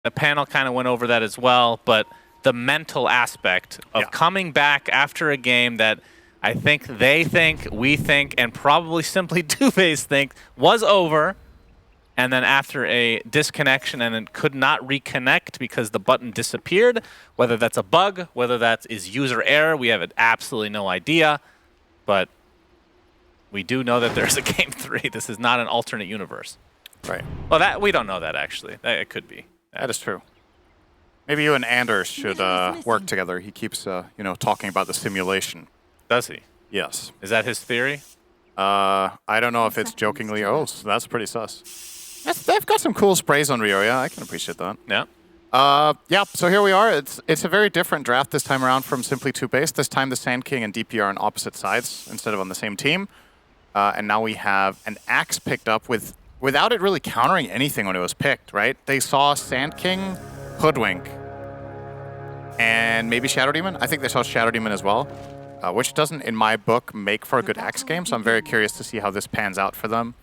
The panel kind of went over that as well, but the mental aspect of coming back after a game that I think they think, we think, and probably simply TOOBASED think was over, and then after a disconnection and then could not reconnect because the button disappeared, whether that's a bug, whether that is user error, we have absolutely no idea, but we do know that there's a game 3. This is not an alternate universe. Right. Well, that we don't know that actually. It could be. That is true. Maybe you and Anders should work together. He keeps, you know, talking about the simulation. Does he? Yes. Is that his theory? I don't know if it's jokingly. Oh, so that's pretty sus. They've got some cool sprays on Rio. Yeah, I can appreciate that. Yeah. Yeah. So here we are. It's a very different draft this time around from simply TOOBASED. This time the Sand King and DP are on opposite sides instead of on the same team. And now we have an Axe picked up without it really countering anything when it was picked. Right? They saw Sand King, Hoodwink, and maybe Shadow Demon. I think they saw Shadow Demon as well, which doesn't, in my book, make for a good Axe game. So I'm very curious to see how this pans out for them.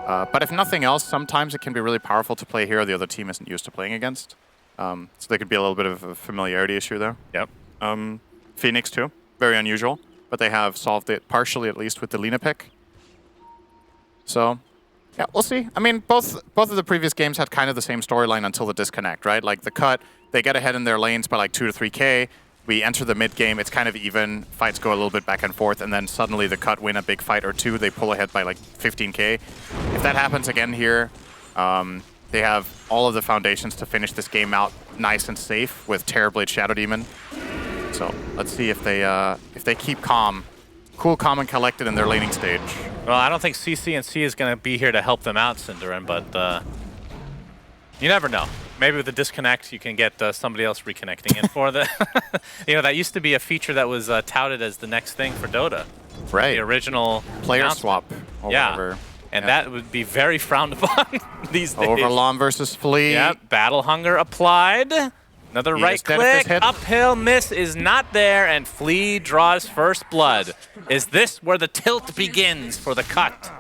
But if nothing else, sometimes it can be really powerful to play a hero the other team isn't used to playing against. So there could be a little bit of a familiarity issue there. Yep. Phoenix too, very unusual, but they have solved it partially at least with the Lina pick. So yeah, we'll see. I mean, both of the previous games had kind of the same storyline until the disconnect, right? Like the cut, they get ahead in their lanes by like 2 to 3K. We enter the mid game, it's kind of even. Fights go a little bit back and forth, and then suddenly the cut win a big fight or two. They pull ahead by like 15K. If that happens again here, they have all of the foundations to finish this game out nice and safe with Terrorblade Shadow Demon. So let's see if they keep calm, cool, calm, and collected in their laning stage. Well, I don't think CCNC is going to be here to help them out, Cinderin, but you never know. Maybe with the disconnect, you can get somebody else reconnecting in for the... You know, that used to be a feature that was touted as the next thing for Dota. Right. The original... Player swap. Or whatever. And that would be very frowned upon these days. Overlom versus Flea. Yep, Battle Hunger applied. Another right click, uphill miss is not there, and Flea draws first blood. Is this where the tilt begins for the cut?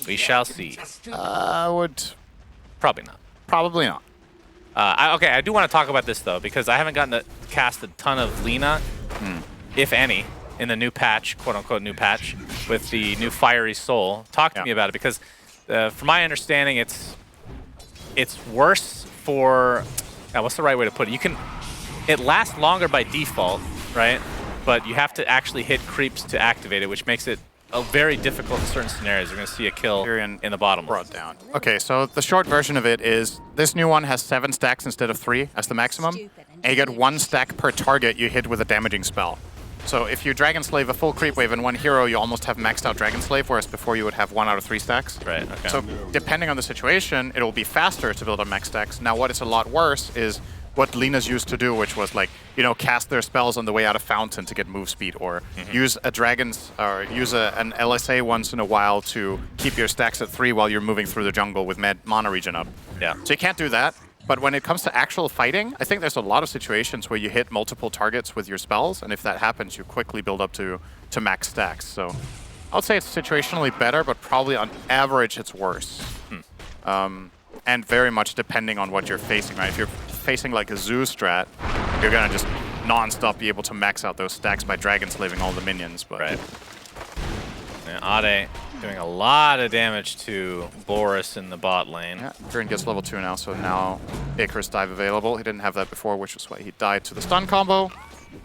We shall see. Probably not. Probably not. Okay, I do want to talk about this, though, because I haven't gotten to cast a ton of Lina, if any, in the new patch, quote-unquote new patch, with the new Fiery Soul. Talk to me about it, because from my understanding, it's worse for... what's the right way to put it? It lasts longer by default, right? But you have to actually hit creeps to activate it, which makes it very difficult in certain scenarios. You're going to see a kill in the bottom. Brought down. Okay, so the short version of it is this new one has 7 stacks instead of 3 as the maximum, and you get 1 stack per target you hit with a damaging spell. So if you Dragon Slave a full creep wave in one hero, you almost have maxed out Dragon Slave, whereas before you would have 1 out of 3 stacks. Right, okay. So depending on the situation, it'll be faster to build up max stacks. Now what is a lot worse is what Lina's used to do, which was like, you know, cast their spells on the way out of Fountain to get move speed, or use a dragon's, or use an LSA once in a while to keep your stacks at 3 while you're moving through the jungle with mana regen up. Yeah. So you can't do that. But when it comes to actual fighting, I think there's a lot of situations where you hit multiple targets with your spells, and if that happens, you quickly build up to max stacks. So I would say it's situationally better, but probably on average it's worse. And very much depending on what you're facing, right? If you're facing like a Zoo strat, you're gonna just non-stop be able to max out those stacks by Dragon Slaving all the minions. But right. And Ade doing a lot of damage to Boris in the bot lane. Yeah, Gurren gets level 2 now, so now Icarus dive available. He didn't have that before, which is why he died to the stun combo,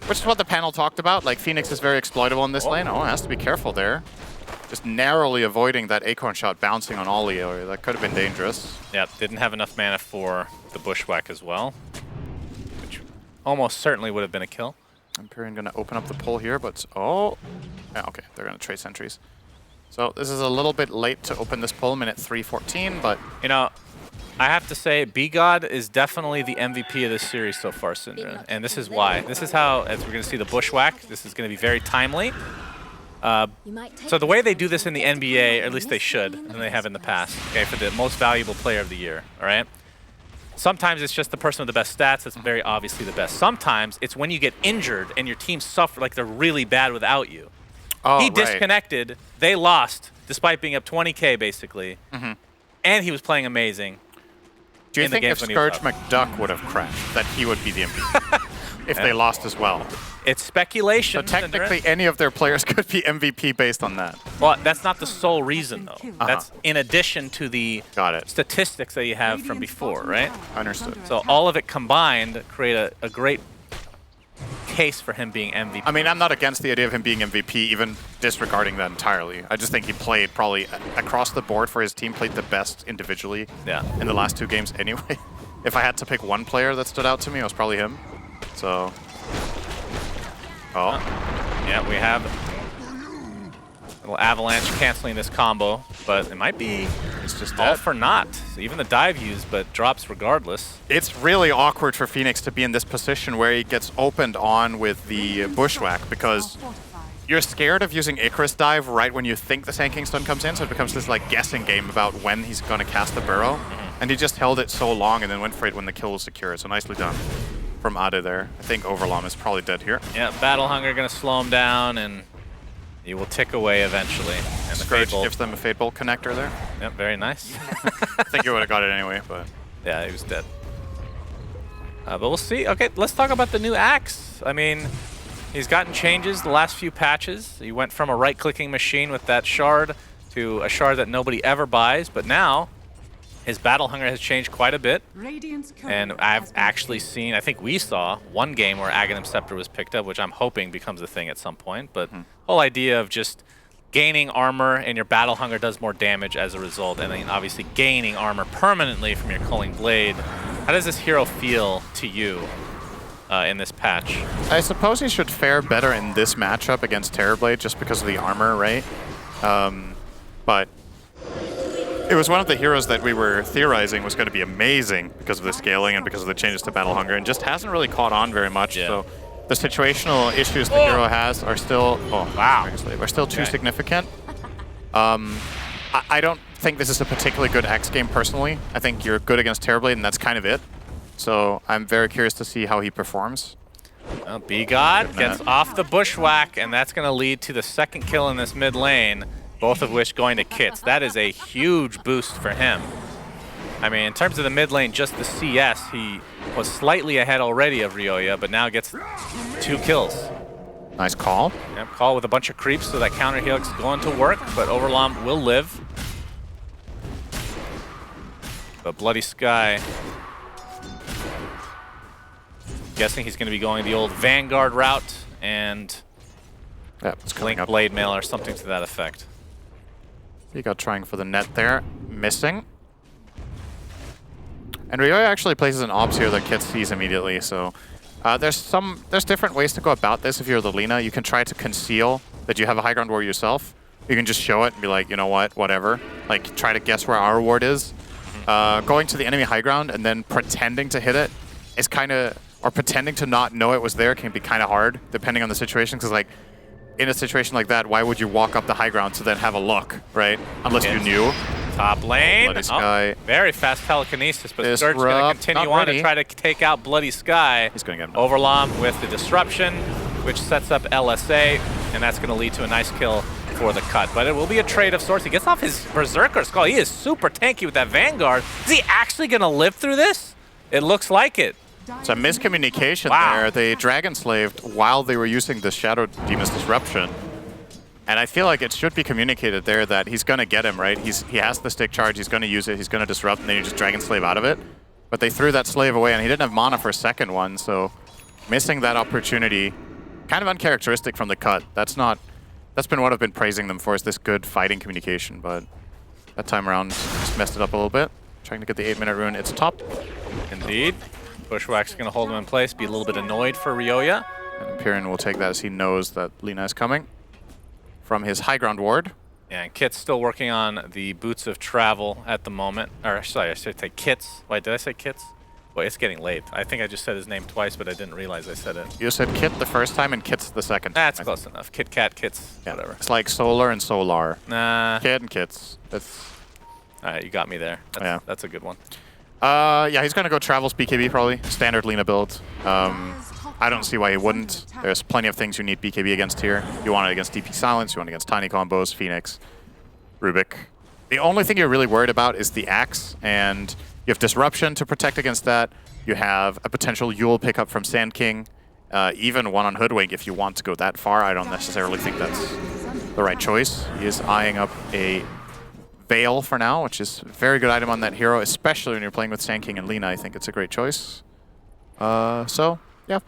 which is what the panel talked about. Like, Phoenix is very exploitable in this lane. Oh, has to be careful there. Just narrowly avoiding that Acorn shot bouncing on Ollie, or that could have been dangerous. Yep, didn't have enough mana for the Bushwhack as well, which almost certainly would have been a kill. Empyrean gonna open up the pull here, but oh, yeah, okay, they're gonna trade sentries. So this is a little bit late to open this pull, minute 3:14, but you know, I have to say, B-God is definitely the MVP of this series so far, Syndra, and this is why. This is how, as we're gonna see the Bushwhack, this is gonna be very timely. So the way they do this in the NBA, or at least they should, and they have in the past, okay, for the most valuable player of the year, all right? Sometimes it's just the person with the best stats that's very obviously the best. Sometimes it's when you get injured and your team suffer, like they're really bad without you. Oh, he disconnected, they lost, despite being up 20K basically, and he was playing amazing. Do you in the think games if when he was Scourge up. McDuck would have crashed, that he would be the MVP? If they lost as well. It's speculation. So technically, any of their players could be MVP based on that. Well, that's not the sole reason, though. That's in addition to the Got it. statistics that you have from before, right? Understood. So all of it combined create a great case for him being MVP. I mean, I'm not against the idea of him being MVP, even disregarding that entirely. I just think he played probably across the board for his team, played the best individually in the last 2 games anyway. If I had to pick one player that stood out to me, it was probably him. So, yeah, we have a little Avalanche canceling this combo, but it might be it's just all dead. for naught. So even the dive used, but drops regardless. It's really awkward for Phoenix to be in this position where he gets opened on with the Bushwhack, because you're scared of using Icarus Dive right when you think the Sand King's Stun comes in, so it becomes this like guessing game about when he's going to cast the Burrow. And he just held it so long and then went for it when the kill was secured, so nicely done from Ade there. I think Overlom is probably dead here. Yeah, Battle Hunger going to slow him down, and he will tick away eventually. And the Scourge Fade Bolt. gives them a Fade Bolt connector there. Yep, very nice. I think he would have got it anyway, but... Yeah, he was dead. But we'll see. Okay, let's talk about the new axe. I mean, he's gotten changes the last few patches. He went from a right-clicking machine with that shard to a shard that nobody ever buys, but now his Battle Hunger has changed quite a bit. And I've actually seen, I think we saw one game where Aghanim Scepter was picked up, which I'm hoping becomes a thing at some point. But whole idea of just gaining armor and your Battle Hunger does more damage as a result, and then obviously gaining armor permanently from your Culling Blade. How does this hero feel to you in this patch? I suppose he should fare better in this matchup against Terrorblade just because of the armor, right? But it was one of the heroes that we were theorizing was going to be amazing because of the scaling and because of the changes to Battle Hunger, and just hasn't really caught on very much. So the situational issues the hero has are still are still too significant. I don't think this is a particularly good X game personally. I think you're good against Terrorblade, and that's kind of it. So I'm very curious to see how he performs. Well, B-God gets off the Bushwhack, and that's going to lead to the second kill in this mid lane, both of which going to Kits. That is a huge boost for him. I mean, in terms of the mid lane, just the CS, he was slightly ahead already of Ryoya, but now gets 2 kills. Nice call. Yep, call with a bunch of creeps, so that counter helix is going to work, but Overlom will live. But Bloody Sky, guessing he's going to be going the old Vanguard route and Link Blade Mail or something to that effect. He got trying for the net there, missing. And Ryoya actually places an obs here that Kit sees immediately, so there's different ways to go about this. If you're the Lina, you can try to conceal that you have a high ground ward yourself. You can just show it and be like, you know what, whatever. Like, try to guess where our ward is. Going to the enemy high ground and then pretending to hit it is kind of, or pretending to not know it was there can be kind of hard, depending on the situation, because like, in a situation like that, why would you walk up the high ground to then have a look, right? Unless you knew. Top lane. Bloody Sky. Very fast telekinesis, but Scourge is going to continue on to try to take out Bloody Sky. He's going to get him. Overlom with the disruption, which sets up LSA, and that's going to lead to a nice kill for the cut. But it will be a trade of sorts. He gets off his Berserker Skull. He is super tanky with that Vanguard. Is he actually going to live through this? It looks like it. It's a miscommunication there. They Dragon Slaved while they were using the Shadow Demon's Disruption. And I feel like it should be communicated there that he's going to get him, right? He has the stick charge, he's going to use it, he's going to disrupt, and then you just Dragon Slave out of it. But they threw that Slave away, and he didn't have mana for a second one, so missing that opportunity, kind of uncharacteristic from the cut. That's been what I've been praising them for, is this good fighting communication, but that time around just messed it up a little bit. Trying to get the 8-minute rune, it's top. Indeed. Bushwhack's going to hold him in place, be a little bit annoyed for Ryoya. And Empyrean will take that as he knows that Lina is coming from his high ground ward. Yeah, and Kit's still working on the Boots of Travel at the moment. Or, sorry, I should say Kits. Wait, did I say Kits? Well, it's getting late. I think I just said his name twice, but I didn't realize I said it. You said Kit the first time and Kits the second time. That's close enough. Kit Kat, Kits, whatever. It's like Solar and Solar. Nah. Kit and Kits. That's... All right, you got me there. That's a good one. Yeah, he's going to go Travels BKB probably. Standard Lina build. I don't see why he wouldn't. There's plenty of things you need BKB against here. You want it against DP Silence, you want it against Tiny Combos, Phoenix, Rubik. The only thing you're really worried about is the Axe, and You have Disruption to protect against that. You have a potential Yule pickup from Sand King. Even one on Hoodwink if you want to go that far. I don't necessarily think that's the right choice. He is eyeing up a Veil for now, which is a very good item on that hero, especially when you're playing with Sand King and Lina. I think it's a great choice. So, yeah.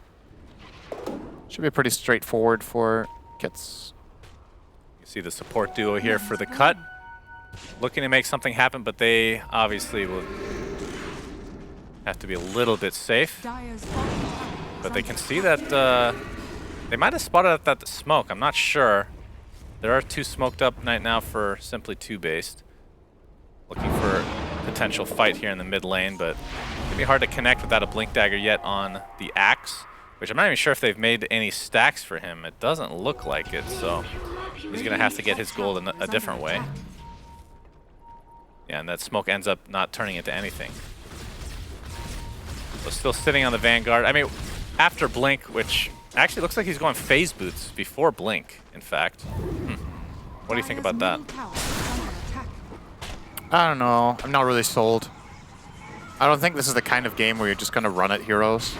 Should be pretty straightforward for Kits. You see the support duo here for the cut. Looking to make something happen, but they obviously will have to be a little bit safe. But they can see that they might have spotted that smoke. I'm not sure. There are 2 smoked up right now for simply TOOBASED. Looking for potential fight here in the mid lane, but it'd be hard to connect without a Blink Dagger yet on the Axe, which I'm not even sure if they've made any stacks for him. It doesn't look like it, so he's going to have to get his gold in a different way. Yeah, and that smoke ends up not turning into anything. So still sitting on the Vanguard. I mean, after Blink, which actually looks like he's going phase boots before Blink, in fact. What do you think about that? I don't know. I'm not really sold. I don't think this is the kind of game where you're just going to run at heroes.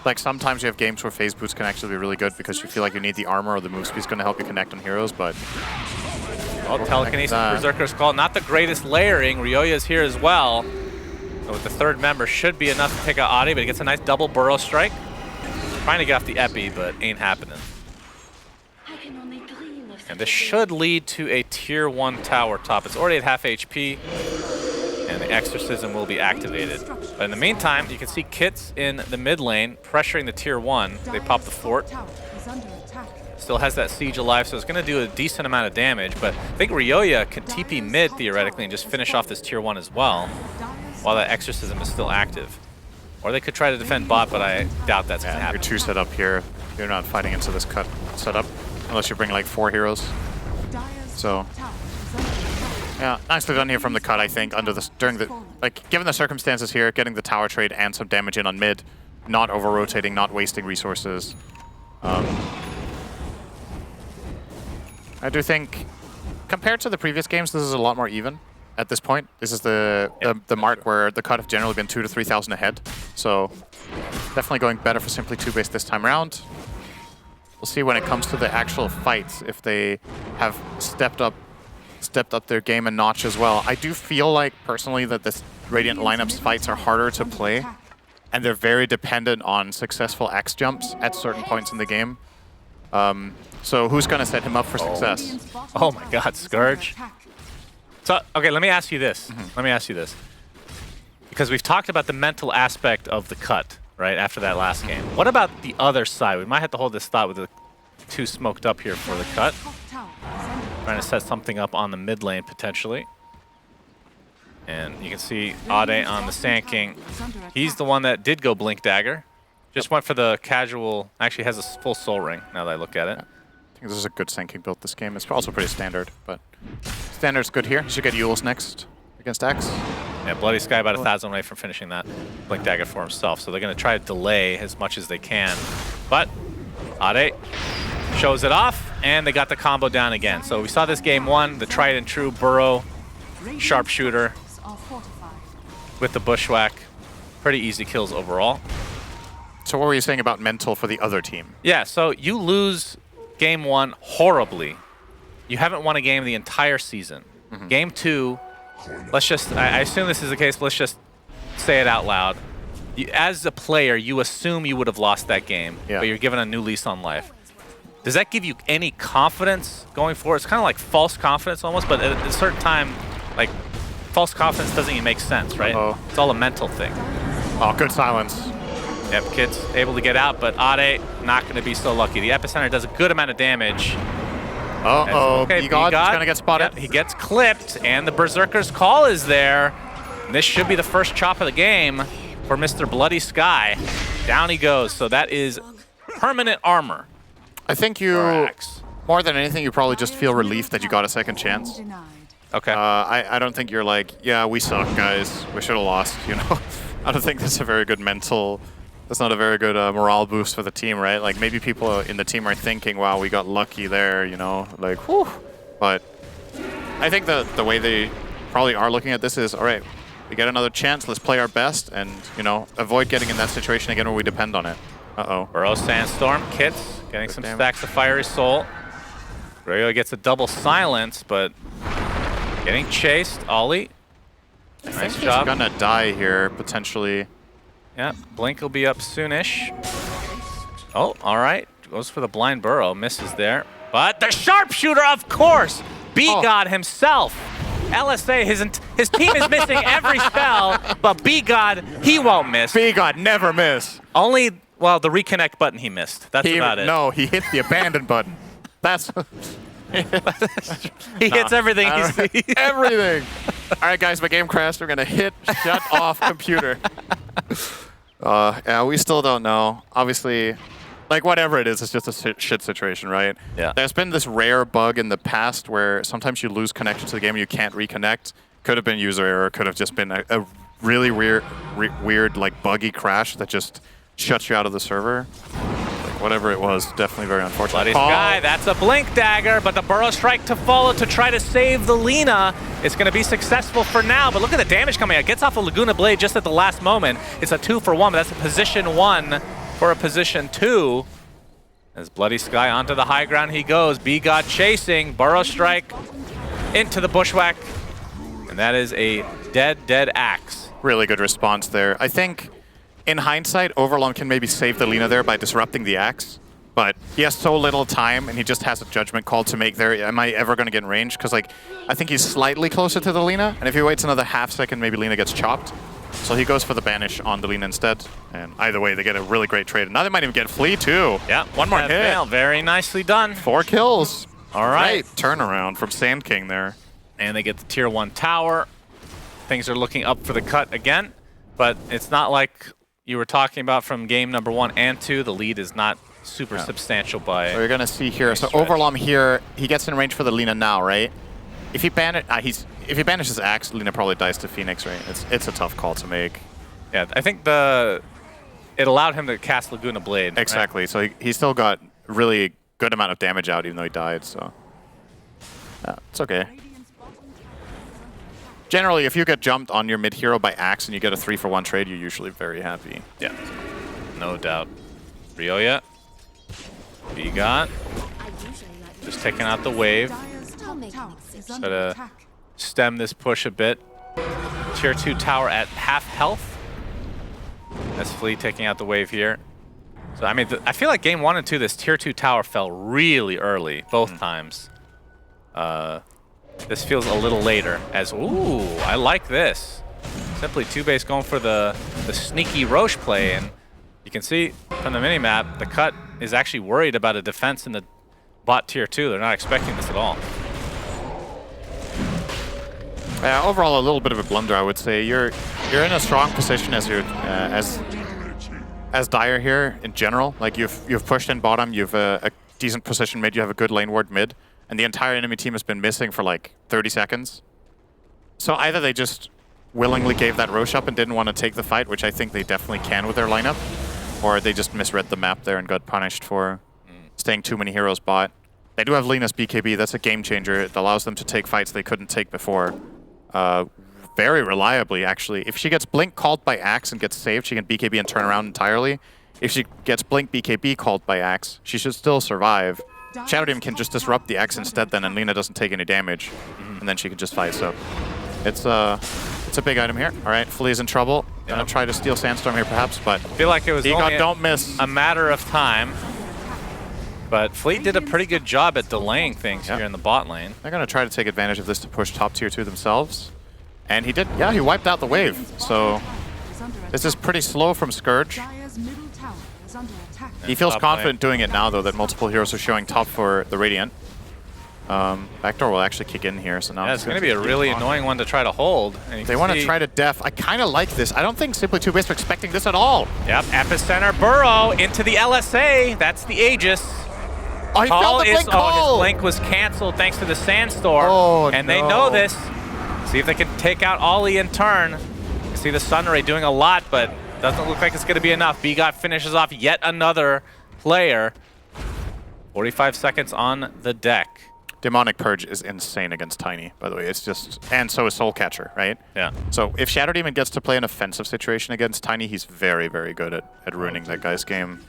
Like, sometimes you have games where phase boots can actually be really good because you feel like you need the armor or the move speed's going to help you connect on heroes, but... Well, Telekinesis Berserker's Call, not the greatest layering. Ryoya is here as well. So with the 3rd member, should be enough to take out Adi, but he gets a nice double burrow strike. Trying to get off the Epi, but ain't happening. And this should lead to a tier 1 tower top. It's already at half HP, and the Exorcism will be activated. But in the meantime, you can see Kits in the mid lane pressuring the tier 1. They pop the fort. Still has that siege alive, so it's going to do a decent amount of damage. But I think Ryoya can TP mid theoretically and just finish off this tier 1 as well, while that Exorcism is still active. Or they could try to defend bot, but I doubt that's going to happen. You're 2 set up here. You're not fighting into this cut setup. Unless you bring like 4 heroes. So, yeah, nicely done here from the cut, I think, given the circumstances here, getting the tower trade and some damage in on mid, not over-rotating, not wasting resources. I do think, compared to the previous games, this is a lot more even at this point. This is the mark where the cut have generally been 2,000 to 3,000 ahead. So, definitely going better for Simply TOOBASED this time around. We'll see when it comes to the actual fights if they have stepped up their game a notch as well. I do feel like, personally, that this Radiant lineup's fights are harder to play, and they're very dependent on successful X jumps at certain points in the game. So who's going to set him up for success? Oh my god, Scourge. So, okay, let me ask you this. Let me ask you this. Because we've talked about the mental aspect of the cut, right, after that last game. What about the other side? We might have to hold this thought with the 2 smoked up here for the cut. Trying to set something up on the mid lane, potentially. And you can see Ade on the Sand King. He's the one that did go Blink Dagger. Just went for the casual, actually has a full Soul Ring, now that I look at it. I think this is a good Sand King build this game. It's also pretty standard, but standard's good here. You should get Yules next against X. Yeah, Bloody Sky about 1,000 away from finishing that Blink Dagger for himself, so they're going to try to delay as much as they can. But Ade shows it off, and they got the combo down again. So we saw this game 1, the tried and true Burrow sharpshooter with the Bushwhack. Pretty easy kills overall. So what were you saying about mental for the other team? Yeah, so you lose game 1 horribly. You haven't won a game the entire season. Game 2, let's just, I assume this is the case, but let's just say it out loud. As a player, you assume you would have lost that game, but you're given a new lease on life. Does that give you any confidence going forward? It's kind of like false confidence almost, but at a certain time, like, false confidence doesn't even make sense, right? It's all a mental thing. Oh, good silence. Yep, Kid's able to get out, but Ade not going to be so lucky. The Epicenter does a good amount of damage. Okay, B-God is going to get spotted. Yep, he gets clipped, and the Berserker's Call is there. And this should be the first chop of the game for Mr. Bloody Sky. Down he goes, so that is permanent armor. I think you, more than anything, you probably just feel relief that you got a second chance. Okay. I don't think you're like, yeah, we suck, guys. We should have lost, you know? I don't think that's a very good mental... That's not a very good morale boost for the team, right? Like, maybe people in the team are thinking, wow, we got lucky there, you know? Like, whew. But I think the way they probably are looking at this is, all right, We get another chance. Let's play our best and, you know, avoid getting in that situation again where we depend on it. Uh-oh. Burrow Sandstorm, Kits, getting some stacks of Fiery Soul. Rayo gets a double silence, but getting chased. Ollie. Nice job. He's gonna die here, potentially. Yeah, Blink will be up soonish. Oh, all right. Goes for the blind Burrow. Misses there. But the sharpshooter, of course! B-God himself. LSA, his team is missing every spell, but B-God, he won't miss. B-God never miss. Only, well, the reconnect button he missed. That's about it. No, he hit the abandon button. That's... He hits everything he sees. Everything. All right, guys, my game crashed. We're going to hit shut off computer. Yeah, we still don't know. Obviously, like, whatever it is, it's just a shit situation, right? Yeah. There's been this rare bug in the past where sometimes you lose connection to the game and you can't reconnect. Could have been user error. Could have just been a really weird, like, buggy crash that just shuts you out of the server. Whatever it was, definitely very unfortunate. Bloody Sky, that's a Blink dagger, but the Burrow Strike to follow to try to save the Lina. It's going to be successful for now, but look at the damage coming out. Gets off a Laguna Blade just at the last moment. It's a 2-for-1, but that's a position 1 for a position 2. As Bloody Sky onto the high ground he goes. B-God chasing, Burrow Strike into the Bushwhack, and that is a dead axe. Really good response there. I think in hindsight, Overlong can maybe save the Lina there by disrupting the axe, but he has so little time and he just has a judgment call to make there. Am I ever going to get in range? Because, like, I think he's slightly closer to the Lina, and if he waits another half second, maybe Lina gets chopped. So he goes for the banish on the Lina instead, and either way, they get a really great trade. Now they might even get Flea too. Yeah, one more hit. Fail. Very nicely done. 4 kills. All right. Great turnaround from Sand King there. And they get the tier 1 tower. Things are looking up for the cut again, but it's not like you were talking about from game number 1 and 2. The lead is not super substantial by. So you're gonna see here. So Overlom here, he gets in range for the Lina now, right? If he if he banishes Axe, Lina probably dies to Phoenix, right? It's a tough call to make. Yeah, I think it allowed him to cast Laguna Blade. Exactly. Right? So he still got really good amount of damage out, even though he died. So it's okay. Generally, if you get jumped on your mid-hero by Axe and you get a 3-for-1 trade, you're usually very happy. Yeah, no doubt. Ryoya, B-God, just taking out the wave. Try to stem this push a bit. Tier 2 tower at half health. That's Flea taking out the wave here. So, I mean, I feel like game 1 and 2, this tier 2 tower fell really early, both times. This feels a little later as, ooh, I like this. Simply TOOBASED going for the sneaky Roche play, and you can see from the minimap, the cut is actually worried about a defense in the bot tier 2. They're not expecting this at all. Overall, a little bit of a blunder, I would say. You're in a strong position as you're as Dire here in general. Like you've pushed in bottom, you've a decent position mid, you have a good lane ward mid. And the entire enemy team has been missing for like 30 seconds. So either they just willingly gave that Roche up and didn't want to take the fight, which I think they definitely can with their lineup, or they just misread the map there and got punished for staying too many heroes bot. They do have Lina's BKB. That's a game changer. It allows them to take fights they couldn't take before. Very reliably, actually. If she gets Blink called by Axe and gets saved, she can BKB and turn around entirely. If she gets Blink BKB called by Axe, she should still survive. Shadow Demon can just disrupt the Axe instead then, and Lina doesn't take any damage. And then she can just fight, so it's a big item here. All right, Flea's in trouble. Gonna try to steal Sandstorm here perhaps, but I feel like it was only don't miss. A matter of time. But Fleet did a pretty good job at delaying things here in the bot lane. They're gonna try to take advantage of this to push top tier 2 themselves. And he did, yeah, he wiped out the wave. So this is pretty slow from Scourge. He feels confident doing it now, though, that multiple heroes are showing top for the Radiant. Backdoor will actually kick in here, so now it's going to be a really annoying one to try to hold. They want to try to def. I kind of like this. I don't think Simply TOOBASED are expecting this at all. Yep, Epicenter Burrow into the LSA. That's the Aegis. Oh, he felt the blink call. His blink was canceled thanks to the Sandstorm. Oh, and they know this. See if they can take out Ollie in turn. You see the Sunray doing a lot, but doesn't look like it's going to be enough. B-God finishes off yet another player. 45 seconds on the deck. Demonic Purge is insane against Tiny, by the way. It's just, and so is Soul Catcher, right? Yeah. So if Shadow Demon gets to play an offensive situation against Tiny, he's very, very good at ruining that guy's game.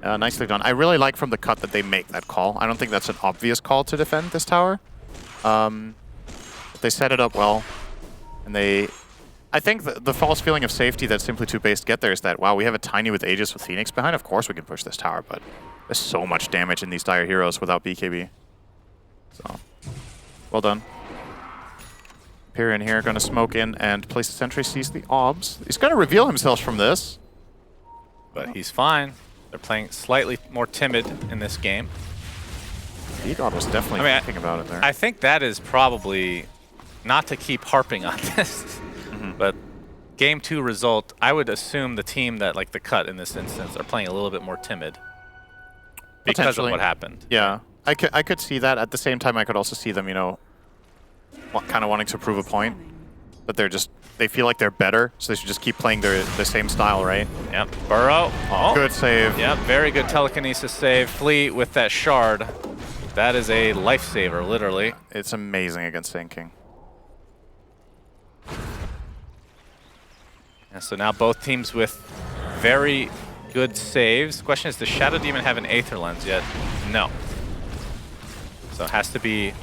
Nicely done. I really like from the cut that they make that call. I don't think that's an obvious call to defend this tower. But they set it up well. And I think the false feeling of safety that Simply TOOBASED get there is that, wow, we have a Tiny with Aegis with Phoenix behind. Of course we can push this tower, but there's so much damage in these Dire Heroes without BKB. So, well done. Pyrian here, gonna smoke in and place a sentry, sees the obs. He's gonna reveal himself from this. But he's fine. They're playing slightly more timid in this game. B-God was definitely thinking about it there. I think that is probably, not to keep harping on this, but game 2 result, I would assume the team that, like the cut in this instance, are playing a little bit more timid. Because of what happened. Yeah. I could see that. At the same time, I could also see them, you know, kind of wanting to prove a point. But they feel like they're better, so they should just keep playing the same style, right? Yep. Burrow. Oh. Good save. Yep, very good telekinesis save. Flee with that shard. That is a lifesaver, literally. It's amazing against Sinking. And so now both teams with very good saves. Question is, does Shadow Demon have an Aether Lens yet? No. So it has to be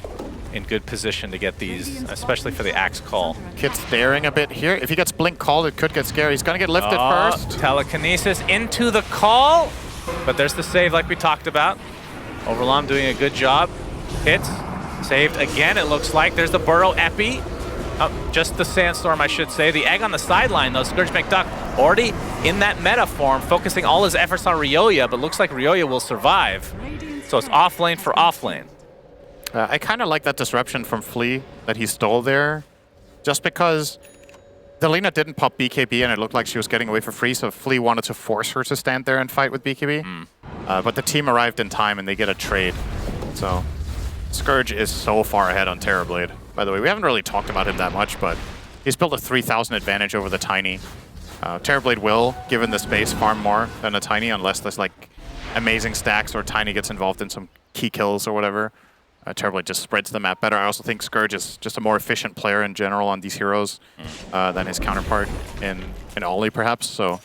in good position to get these, especially for the Axe call. Kid's staring a bit here. If he gets Blink called, it could get scary. He's going to get lifted first. Telekinesis into the call. But there's the save like we talked about. Overlam doing a good job. Hits. Saved again, it looks like. There's the Burrow Epi. Oh, just the Sandstorm, I should say. The egg on the sideline, though. Scourge McDuck already in that meta form, focusing all his efforts on Ryoya, but looks like Ryoya will survive. So it's off lane for off lane. I kind of like that disruption from Flea that he stole there, just because the Lina didn't pop BKB and it looked like she was getting away for free, so Flea wanted to force her to stand there and fight with BKB. But the team arrived in time and they get a trade. So Scourge is so far ahead on Terrorblade. By the way, we haven't really talked about him that much, but he's built a 3,000 advantage over the Tiny. Terrorblade will, given the space, farm more than a Tiny, unless there's like amazing stacks or Tiny gets involved in some key kills or whatever. Terrorblade just spreads the map better. I also think Scourge is just a more efficient player in general on these heroes than his counterpart in Ollie, perhaps. So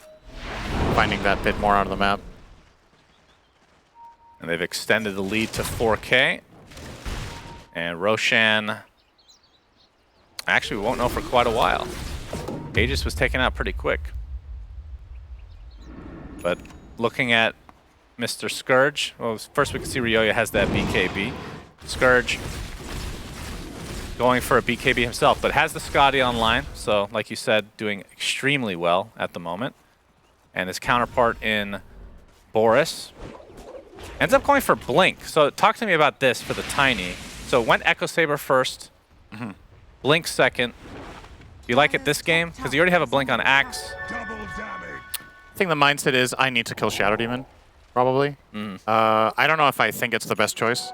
finding that bit more out of the map. And they've extended the lead to 4K. And Roshan, actually we won't know for quite a while. Aegis was taken out pretty quick. But looking at Mr. Scourge, well, first we can see Ryoya has that BKB. Scourge going for a BKB himself, but has the Scotty online, so like you said, doing extremely well at the moment. And his counterpart in Boris ends up going for Blink. So talk to me about this for the Tiny. So went Echo Saber first, Blink second. Do you like it this game? Because you already have a Blink on Axe. I think the mindset is I need to kill Shadow Demon, probably. I don't know if I think it's the best choice.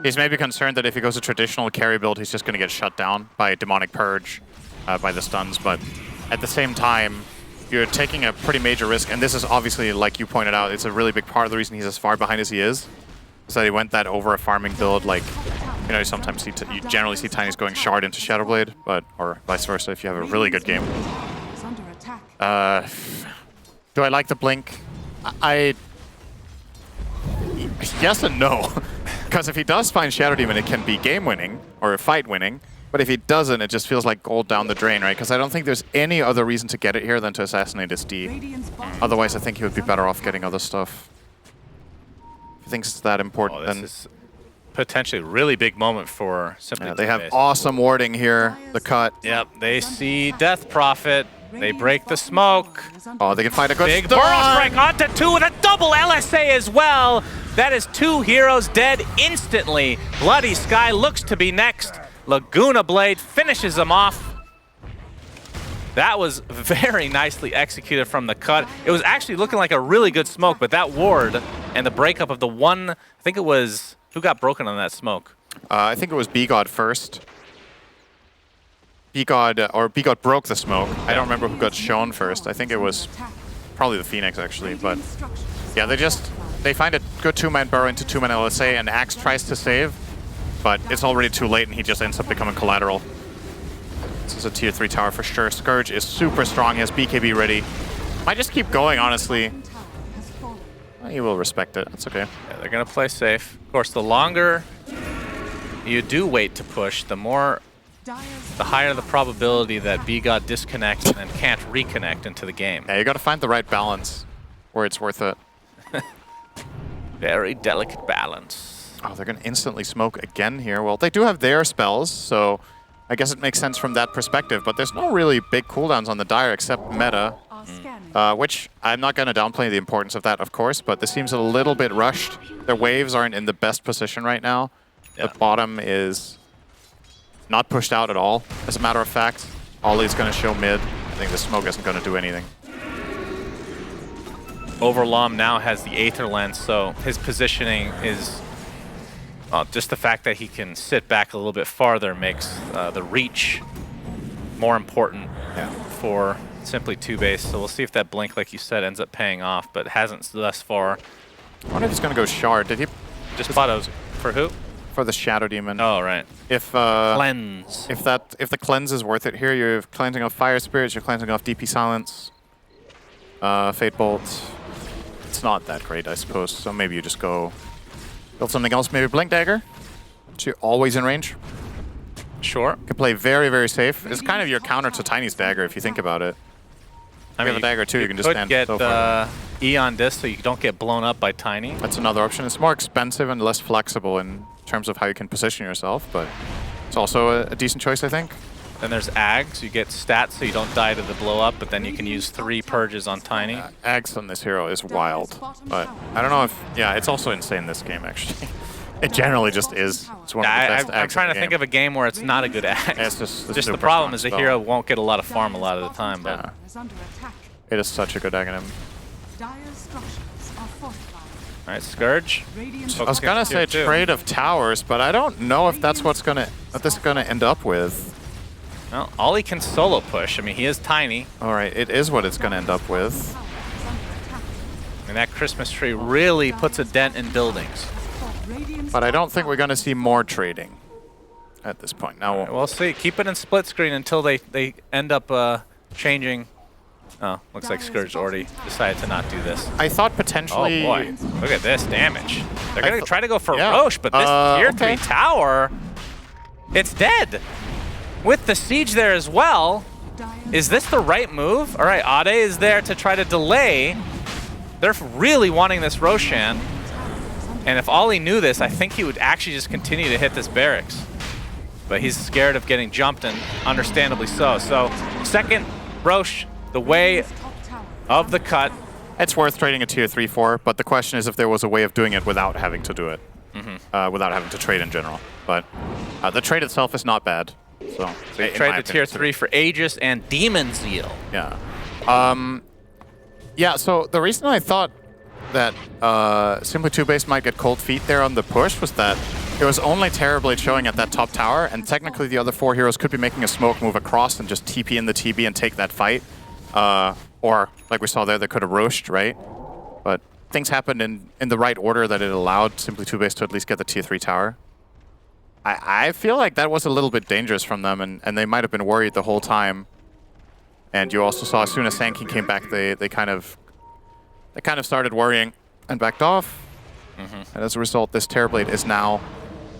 He's maybe concerned that if he goes a traditional carry build, he's just going to get shut down by Demonic Purge, by the stuns. But at the same time, you're taking a pretty major risk. And this is obviously, like you pointed out, it's a really big part of the reason he's as far behind as he is. So he went that over a farming build. Like, you know, you sometimes see, you generally see Tinys going Shard into Shadowblade, but or vice versa if you have a really good game. Do I like the Blink? Yes and no. Because if he does find Shadow Demon, it can be game-winning or fight-winning. But if he doesn't, it just feels like gold down the drain, right? Because I don't think there's any other reason to get it here than to assassinate his D. Otherwise, I think he would be better off getting other stuff. If he thinks it's that important, this is potentially a really big moment for Simply TOOBASED. They have awesome warding here. The cut. Yep, they see Death Prophet. They break the smoke. Oh, they can find a good Big stun. Burrow strike onto 2 with a double LSA as well. That is 2 heroes dead instantly. Bloody Sky looks to be next. Laguna Blade finishes them off. That was very nicely executed from the cut. It was actually looking like a really good smoke, but that ward and the breakup of the one, I think it was, who got broken on that smoke? I think it was B-God first. B-God broke the smoke. I don't remember who got shown first. I think it was probably the Phoenix, actually. But yeah, they find a good 2-man burrow into 2-man LSA, and Axe tries to save. but it's already too late and he just ends up becoming collateral. This is a tier 3 tower for sure. Scourge is super strong. He has BKB ready. Might just keep going, honestly. He will respect it. That's okay. Yeah, they're going to play safe. Of course, the longer you do wait to push, the higher the probability that B God disconnects and can't reconnect into the game. Yeah, you got to find the right balance where it's worth it. Very delicate balance. Oh, they're going to instantly smoke again here. Well, they do have their spells, so I guess it makes sense from that perspective. But there's no really big cooldowns on the Dire except meta, which I'm not going to downplay the importance of that, of course, but this seems a little bit rushed. Their waves aren't in the best position right now. Yeah. The bottom is not pushed out at all, as a matter of fact. Ollie's going to show mid. I think the smoke isn't going to do anything. Overlom now has the Aether Lens, so his positioning is... just the fact that he can sit back a little bit farther makes the reach more important for Simply TOOBASED. So we'll see if that blink, like you said, ends up paying off, but hasn't thus far. I wonder if he's going to go Shard. Did he just bought a... For who? For the Shadow Demon. Oh, right. If Cleanse. If the cleanse is worth it here, you're cleansing off Fire Spirits, you're cleansing off DP Silence, Fate Bolt. It's not that great, I suppose. So maybe you just go build something else, maybe Blink Dagger. So you're always in range. Sure. You can play very, very safe. It's kind of your counter to Tiny's Dagger if you think about it. I mean, you have a dagger too, you can just stand so far. E on this so you don't get blown up by Tiny. That's another option. It's more expensive and less flexible in terms of how you can position yourself, but it's also a decent choice, I think. Then there's Ags. You get stats so you don't die to the blow up, but then you can use 3 purges on Tiny. Ags on this hero is wild, but I don't know if... Yeah, it's also insane this game, actually. It generally just is. It's one of the best I'm trying to think of a game where it's not a good Ags. Yeah, it's just the problem is the hero won't get a lot of farm a lot of the time, but... It is such a good aghanim. Alright, Scourge. I was gonna say trade of towers, but I don't know if that's what this is gonna end up with. Well, Ollie can solo push. I mean, he is tiny. Alright, it is what it's gonna end up with. And that Christmas tree really puts a dent in buildings. But I don't think we're gonna see more trading at this point. Now right, we'll see. Keep it in split screen until they end up changing. Oh, looks like Scourge already decided to not do this. I thought potentially... Oh boy, look at this damage. They're going to try to go for Roche, but this tier 3 tower, it's dead. With the siege there as well, is this the right move? All right, Ade is there to try to delay. They're really wanting this Roshan. And if Ollie knew this, I think he would actually just continue to hit this barracks. But he's scared of getting jumped, and understandably so. So, second Roche, the way of the cut. It's worth trading a tier 3 for, but the question is if there was a way of doing it without having to do it. Without having to trade in general. But the trade itself is not bad. So you trade the tier 3 for Aegis and Demon Zeal. Yeah. Yeah, so the reason I thought that Simply TOOBASED might get cold feet there on the push was that it was only Terrorblade showing at that top tower, and technically the other 4 heroes could be making a smoke move across and just TP in the TB and take that fight. Or, like we saw there, they could have Roshed, right? But things happened in the right order that it allowed Simply TOOBASED to at least get the tier 3 tower. I feel like that was a little bit dangerous from them, and they might have been worried the whole time. And you also saw as soon as Sand King came back, they kind of started worrying and backed off. And as a result, this Terrorblade is now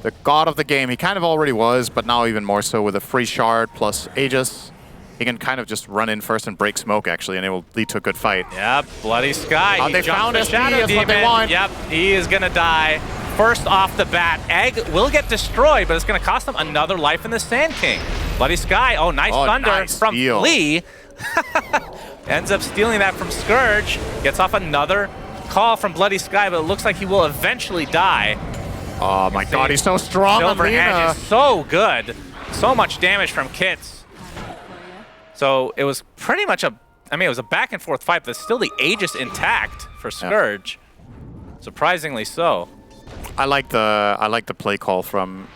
the god of the game. He kind of already was, but now even more so with a free shard plus Aegis. He can kind of just run in first and break smoke, actually, and it will lead to a good fight. Yep, Bloody Sky. They found a Shadow Demon. What they want. Yep, he is going to die. First off the bat, Egg will get destroyed, but it's going to cost him another life in the Sand King. Bloody Sky, nice thunder nice from steal. Lee. Ends up stealing that from Scourge. Gets off another call from Bloody Sky, but it looks like he will eventually die. Oh my god, he's so strong. Silver Edge is so good. So much damage from Kits. So it was pretty much it was a back and forth fight, but still the Aegis intact for Scourge. Yep. Surprisingly so. I like the play call from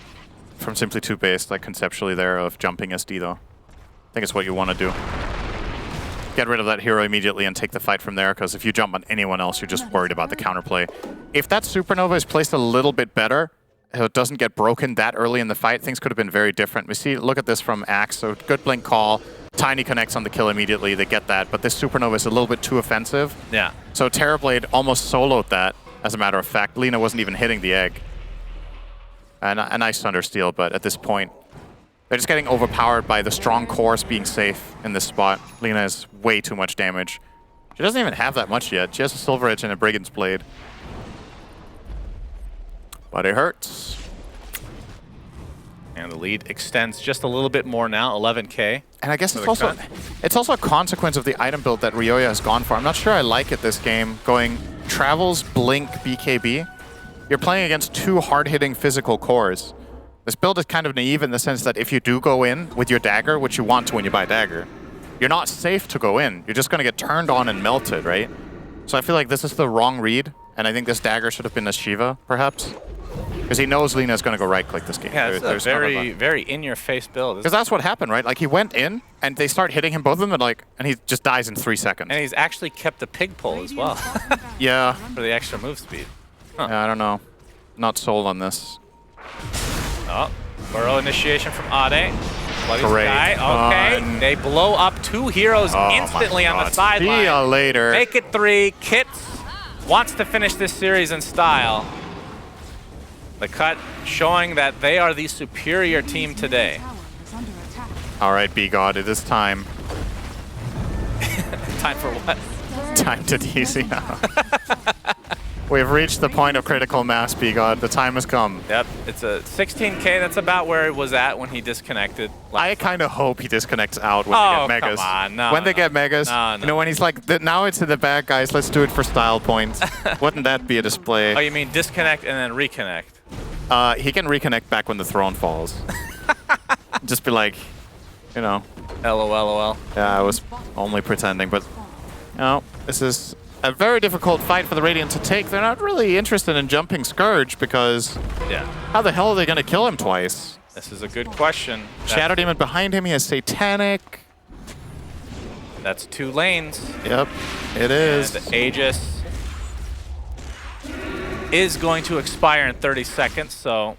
Simply TOOBASED, like conceptually there, of jumping SD though. I think it's what you want to do. Get rid of that hero immediately and take the fight from there, because if you jump on anyone else, you're just worried about the counterplay. If that Supernova is placed a little bit better, it doesn't get broken that early in the fight, things could have been very different. We see, look at this from Axe. So good blink call. Tiny connects on the kill immediately. They get that, but this supernova is a little bit too offensive. Yeah. So Terrorblade almost soloed that. As a matter of fact, Lina wasn't even hitting the egg. And a nice Thundersteel, but at this point, they're just getting overpowered by the strong cores being safe in this spot. Lina has way too much damage. She doesn't even have that much yet. She has a Silver Edge and a Brigand's Blade. But it hurts. And the lead extends just a little bit more now, 11K. And I guess it's also a consequence of the item build that Ryoya has gone for. I'm not sure I like it this game, going Travels, Blink, BKB. You're playing against two hard-hitting physical cores. This build is kind of naive in the sense that if you do go in with your dagger, which you want to when you buy a dagger, you're not safe to go in. You're just going to get turned on and melted, right? So I feel like this is the wrong read, and I think this dagger should have been a Shiva, perhaps. Because he knows Lina is going to go right-click this game. Yeah, it's a very in-your-face build. Because that's what happened, right? Like, he went in, and they start hitting him, both of them, and he just dies in 3 seconds. And he's actually kept the pig pull as well. Yeah. For the extra move speed. Huh. Yeah, I don't know. Not sold on this. Oh, burrow initiation from Ade. Great. Guy. Okay, they blow up 2 heroes instantly on the sideline. See ya later. Make it 3. Kits wants to finish this series in style. The cut showing that they are the superior team today. All right, B-God, it is time. Time for what? Time to DC out. We've reached the point of critical mass, B-God. The time has come. Yep, it's a 16K. That's about where it was at when he disconnected. I kind of hope he disconnects out when they get megas. Come on. No, when they get megas, you know, when he's like, now it's in the back, guys, let's do it for style points. Wouldn't that be a display? Oh, you mean disconnect and then reconnect? He can reconnect back when the throne falls. Just be like, you know. LOL. Yeah, I was only pretending, but you know, this is a very difficult fight for the Radiant to take. They're not really interested in jumping Scourge because how the hell are they going to kill him twice? This is a good question. Shadow Demon behind him, he has Satanic. That's 2 lanes. Yep, it is. And Aegis is going to expire in 30 seconds, so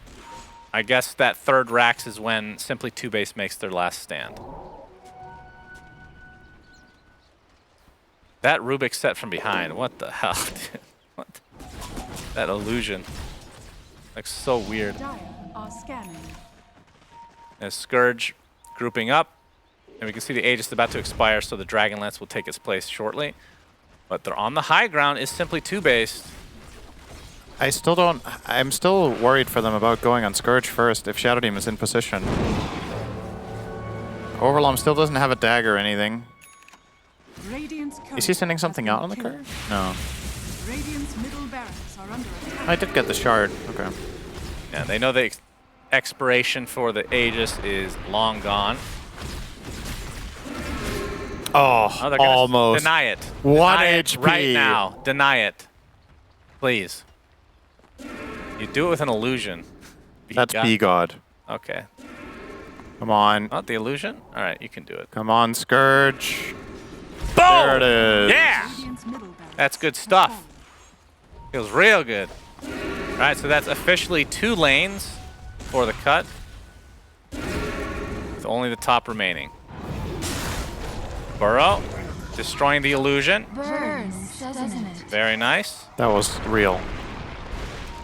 I guess that 3rd Rax is when Simply TOOBASED makes their last stand. That Rubik set from behind, what the hell, dude? What? That illusion. Looks so weird. And Scourge grouping up, and we can see the Aegis about to expire, so the Dragonlance will take its place shortly. But they're on the high ground is Simply TOOBASED. I'm still worried for them about going on Scourge first if Shadow Demon is in position. Overlom still doesn't have a dagger or anything. Is he sending something out on the curve? No. I did get the shard. Okay. Yeah, they know the expiration for the Aegis is long gone. Oh, they're gonna almost. Deny it. 1 Deny HP. it right now. Deny it. Please. You do it with an illusion. That's B-God. Okay. Come on. Not the illusion? All right, you can do it. Come on, Scourge. Boom! There it is. Yeah! That's good stuff. Feels real good. All right, so that's officially 2 lanes for the cut, with only the top remaining. Burrow, destroying the illusion. Burns, doesn't it? Very nice. That was real.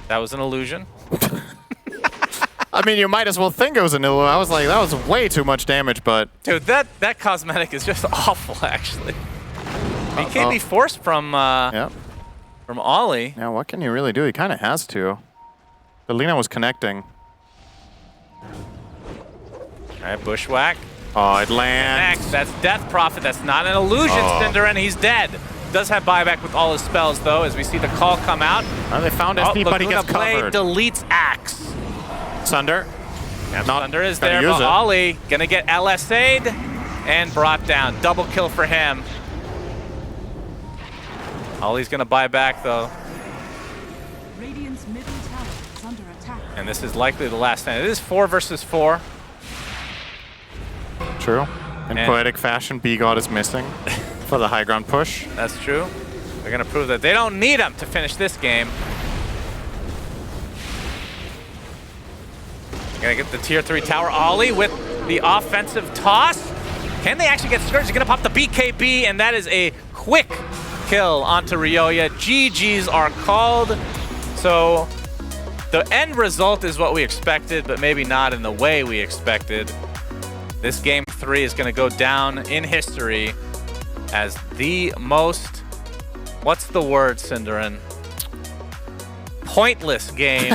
That was an illusion. I mean, you might as well think it was an illusion. I was like, that was way too much damage, but... Dude, that cosmetic is just awful, actually. BKB forced from Ollie. Yeah, what can you really do? He kind of has to. But Lina was connecting. All right, Bushwhack. Oh, it lands. Next, that's Death Prophet. That's not an illusion, Cinder, and he's dead. Does have buyback with all his spells, though, as we see the call come out. Oh, they found SD, but he gets Blade covered. deletes Axe. Sunder. Yep, Thunder is there, but Ollie gonna get LSA'd and brought down. Double kill for him. Ollie's gonna buy back, though. Radiant's middle tower is under attack. And this is likely the last stand. It is 4 versus 4. True. In poetic fashion, B-God is missing for the high ground push. That's true. They're gonna prove that they don't need him to finish this game. Gonna get the tier 3 tower Ollie with the offensive toss. Can they actually get Scourge? They're gonna pop the BKB, and that is a quick kill onto Ryoya. GGs are called. So the end result is what we expected, but maybe not in the way we expected. This game 3 is gonna go down in history as the most, what's the word, Cinderin? Pointless game